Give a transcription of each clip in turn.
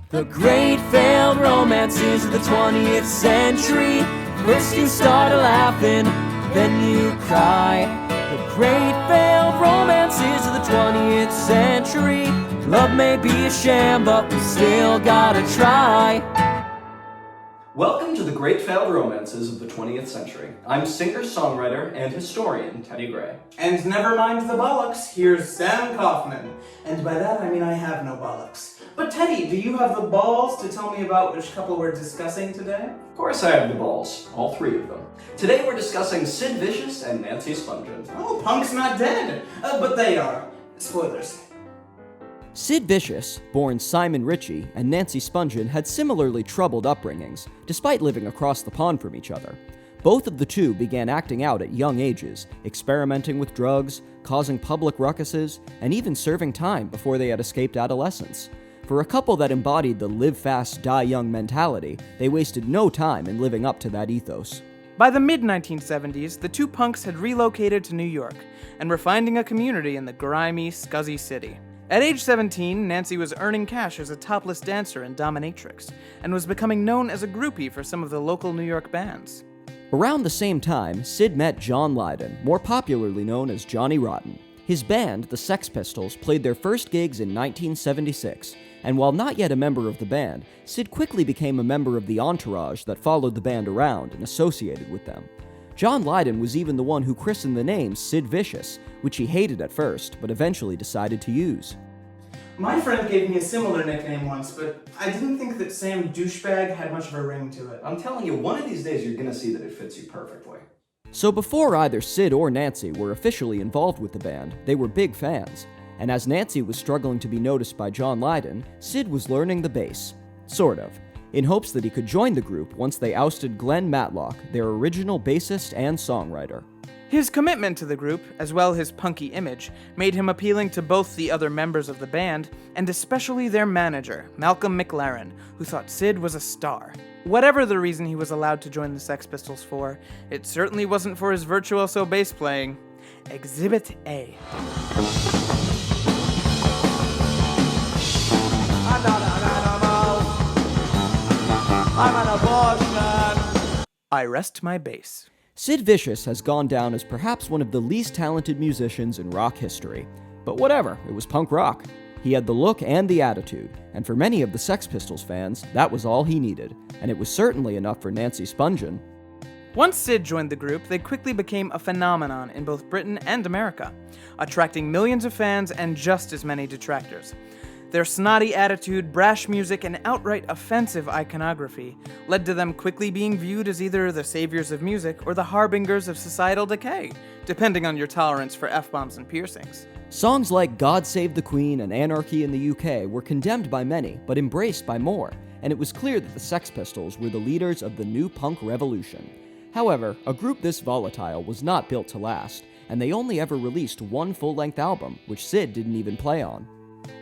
The great failed romances of the 20th century. First you start laughing, then you cry. The great failed romances of the 20th century. Love may be a sham, but we still gotta try. Welcome to the Great Failed Romances of the 20th Century. I'm singer-songwriter and historian Teddy Gray. And never mind the bollocks, here's Sam Kaufman. And by that I mean I have no bollocks. But Teddy, do you have the balls to tell me about which couple we're discussing today? Of course I have the balls, all three of them. Today we're discussing Sid Vicious and Nancy Spungen. Oh, Punk's not dead. But they are. Spoilers. Sid Vicious, born Simon Ritchie, and Nancy Spungen had similarly troubled upbringings, despite living across the pond from each other. Both of the two began acting out at young ages, experimenting with drugs, causing public ruckuses, and even serving time before they had escaped adolescence. For a couple that embodied the live fast, die young mentality, they wasted no time in living up to that ethos. By the mid-1970s, the two punks had relocated to New York, and were finding a community in the grimy, scuzzy city. At age 17, Nancy was earning cash as a topless dancer and dominatrix, and was becoming known as a groupie for some of the local New York bands. Around the same time, Sid met John Lydon, more popularly known as Johnny Rotten. His band, the Sex Pistols, played their first gigs in 1976, and while not yet a member of the band, Sid quickly became a member of the entourage that followed the band around and associated with them. John Lydon was even the one who christened the name Sid Vicious, which he hated at first, but eventually decided to use. My friend gave me a similar nickname once, but I didn't think that Sam Douchebag had much of a ring to it. I'm telling you, one of these days you're gonna see that it fits you perfectly. So before either Sid or Nancy were officially involved with the band, they were big fans. And as Nancy was struggling to be noticed by John Lydon, Sid was learning the bass. Sort of. In hopes that he could join the group once they ousted Glenn Matlock, their original bassist and songwriter. His commitment to the group, as well as his punky image, made him appealing to both the other members of the band, and especially their manager, Malcolm McLaren, who thought Sid was a star. Whatever the reason he was allowed to join the Sex Pistols for, it certainly wasn't for his virtuoso bass playing. Exhibit A. I'm not an animal. I'm an abortion. I rest my bass. Sid Vicious has gone down as perhaps one of the least talented musicians in rock history. But whatever, it was punk rock. He had the look and the attitude, and for many of the Sex Pistols fans, that was all he needed, and it was certainly enough for Nancy Spungen. Once Sid joined the group, they quickly became a phenomenon in both Britain and America, attracting millions of fans and just as many detractors. Their snotty attitude, brash music, and outright offensive iconography led to them quickly being viewed as either the saviors of music or the harbingers of societal decay, depending on your tolerance for F-bombs and piercings. Songs like God Save the Queen and Anarchy in the UK were condemned by many, but embraced by more, and it was clear that the Sex Pistols were the leaders of the new punk revolution. However, a group this volatile was not built to last, and they only ever released one full-length album, which Sid didn't even play on.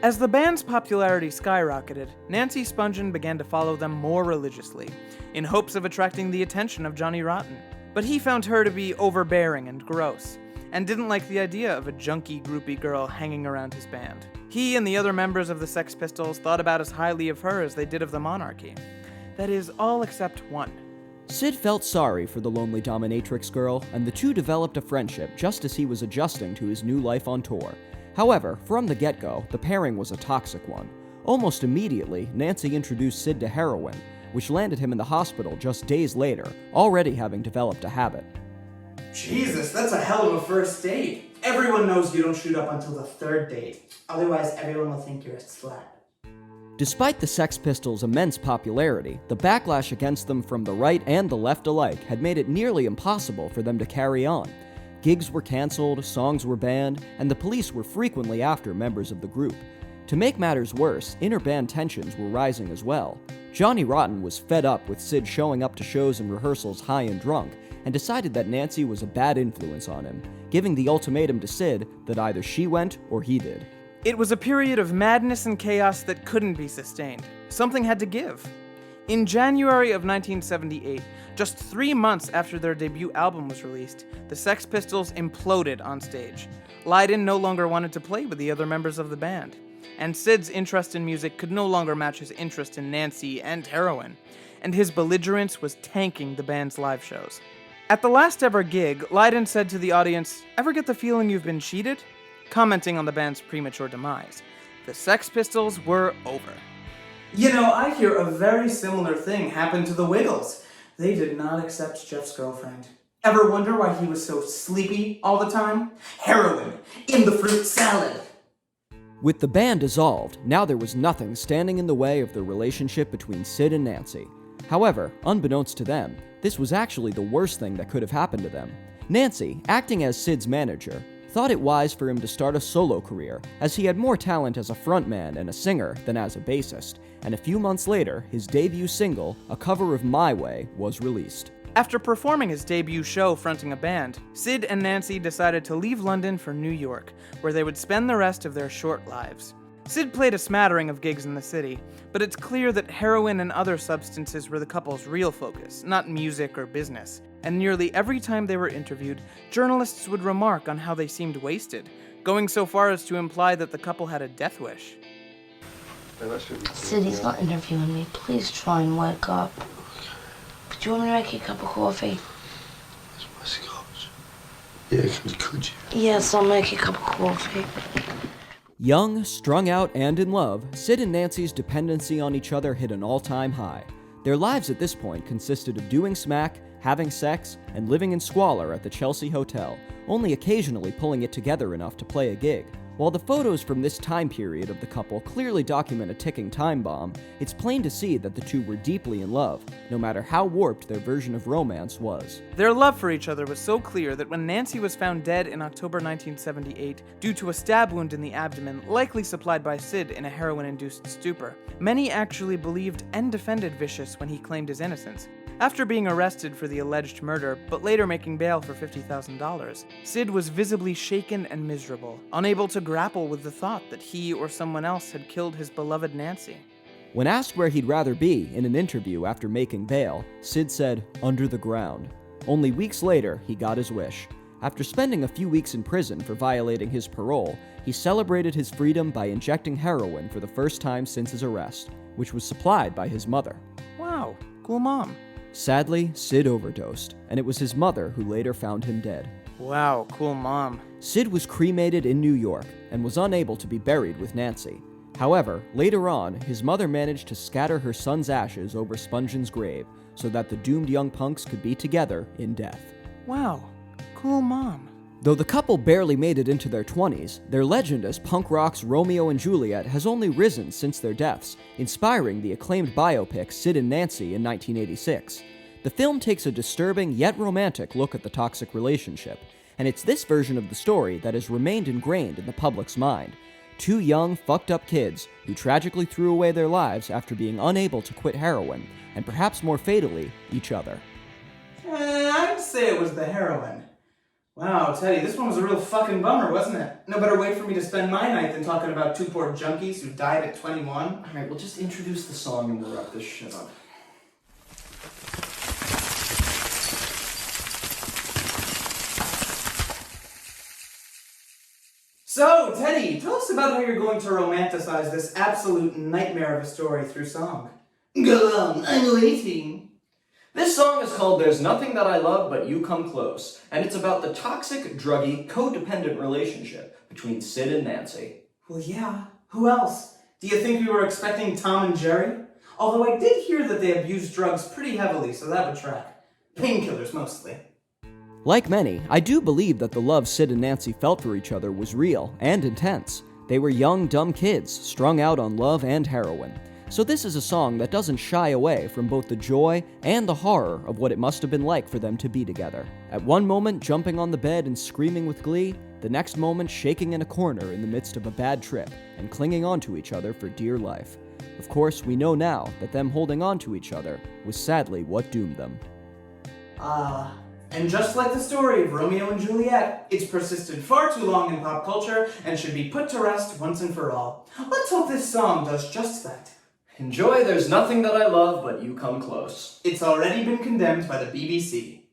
As the band's popularity skyrocketed, Nancy Spungen began to follow them more religiously, in hopes of attracting the attention of Johnny Rotten. But he found her to be overbearing and gross, and didn't like the idea of a junky, groupie girl hanging around his band. He and the other members of the Sex Pistols thought about as highly of her as they did of the monarchy. That is, all except one. Sid felt sorry for the lonely dominatrix girl, and the two developed a friendship just as he was adjusting to his new life on tour. However, from the get-go, the pairing was a toxic one. Almost immediately, Nancy introduced Sid to heroin, which landed him in the hospital just days later, already having developed a habit. Jesus, that's a hell of a first date. Everyone knows you don't shoot up until the third date. Otherwise, everyone will think you're a slut. Despite the Sex Pistols' immense popularity, the backlash against them from the right and the left alike had made it nearly impossible for them to carry on. Gigs were canceled, songs were banned, and the police were frequently after members of the group. To make matters worse, inter-band tensions were rising as well. Johnny Rotten was fed up with Sid showing up to shows and rehearsals high and drunk, and decided that Nancy was a bad influence on him, giving the ultimatum to Sid that either she went or he did. It was a period of madness and chaos that couldn't be sustained. Something had to give. In January of 1978, just 3 months after their debut album was released, the Sex Pistols imploded on stage. Lydon no longer wanted to play with the other members of the band. and Sid's interest in music could no longer match his interest in Nancy and heroin, and his belligerence was tanking the band's live shows. At the last ever gig, Lydon said to the audience, "Ever get the feeling you've been cheated?" commenting on the band's premature demise. The Sex Pistols were over. You know, I hear a very similar thing happened to the Wiggles. They did not accept Jeff's girlfriend. Ever wonder why he was so sleepy all the time? Heroin in the fruit salad. With the band dissolved, now there was nothing standing in the way of the relationship between Sid and Nancy. However, unbeknownst to them, this was actually the worst thing that could have happened to them. Nancy, acting as Sid's manager, thought it wise for him to start a solo career, as he had more talent as a frontman and a singer than as a bassist, and a few months later, his debut single, a cover of My Way, was released. After performing his debut show fronting a band, Sid and Nancy decided to leave London for New York, where they would spend the rest of their short lives. Sid played a smattering of gigs in the city, but it's clear that heroin and other substances were the couple's real focus, not music or business. And nearly every time they were interviewed, journalists would remark on how they seemed wasted, going so far as to imply that the couple had a death wish. Sid, he's not interviewing me. Please try and wake up. Do you want me to make you a cup of coffee? Yeah, could you? Yes, I'll make you a cup of coffee. Young, strung out, and in love, Sid and Nancy's dependency on each other hit an all-time high. Their lives at this point consisted of doing smack, having sex, and living in squalor at the Chelsea Hotel, only occasionally pulling it together enough to play a gig. While the photos from this time period of the couple clearly document a ticking time bomb, it's plain to see that the two were deeply in love, no matter how warped their version of romance was. Their love for each other was so clear that when Nancy was found dead in October 1978 due to a stab wound in the abdomen, likely supplied by Sid in a heroin-induced stupor, many actually believed and defended Vicious when he claimed his innocence. After being arrested for the alleged murder, but later making bail for $50,000, Sid was visibly shaken and miserable, unable to grapple with the thought that he or someone else had killed his beloved Nancy. When asked where he'd rather be in an interview after making bail, Sid said, "Under the ground." Only weeks later, he got his wish. After spending a few weeks in prison for violating his parole, he celebrated his freedom by injecting heroin for the first time since his arrest, which was supplied by his mother. Wow, cool mom. Sadly, Sid overdosed, and it was his mother who later found him dead. Wow, cool mom. Sid was cremated in New York and was unable to be buried with Nancy. However, later on, his mother managed to scatter her son's ashes over Spungen's grave so that the doomed young punks could be together in death. Wow, cool mom. Though the couple barely made it into their 20s, their legend as punk rock's Romeo and Juliet has only risen since their deaths, inspiring the acclaimed biopic Sid and Nancy in 1986. The film takes a disturbing yet romantic look at the toxic relationship, and it's this version of the story that has remained ingrained in the public's mind. Two young, fucked up kids who tragically threw away their lives after being unable to quit heroin, and perhaps more fatally, each other. I'd say it was the heroin. Wow, Teddy, this one was a real fucking bummer, wasn't it? No better way for me to spend my night than talking about two poor junkies who died at 21. Alright, we'll just introduce the song and we'll wrap this shit up. So, Teddy, tell us about how you're going to romanticize this absolute nightmare of a story through song. Go on, I'm waiting. This song is called There's Nothing That I Love But You Come Close, and it's about the toxic, druggy, codependent relationship between Sid and Nancy. Well, yeah. Who else? Do you think we were expecting Tom and Jerry? Although I did hear that they abused drugs pretty heavily, so that would track. Painkillers, mostly. Like many, I do believe that the love Sid and Nancy felt for each other was real and intense. They were young, dumb kids, strung out on love and heroin. So this is a song that doesn't shy away from both the joy and the horror of what it must have been like for them to be together. At one moment, jumping on the bed and screaming with glee, the next moment shaking in a corner in the midst of a bad trip and clinging onto each other for dear life. Of course, we know now that them holding onto each other was sadly what doomed them. And just like the story of Romeo and Juliet, it's persisted far too long in pop culture and should be put to rest once and for all. Let's hope this song does just that. Enjoy There's Nothing That I Love But You Come Close. It's already been condemned by the BBC.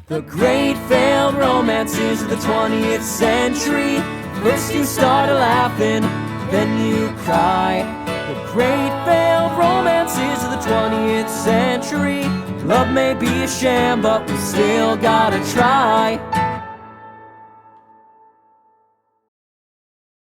The great failed romances of the 20th century. First you start laughing, then you cry. The great failed romances of the 20th century. Love may be a sham, but we still gotta try.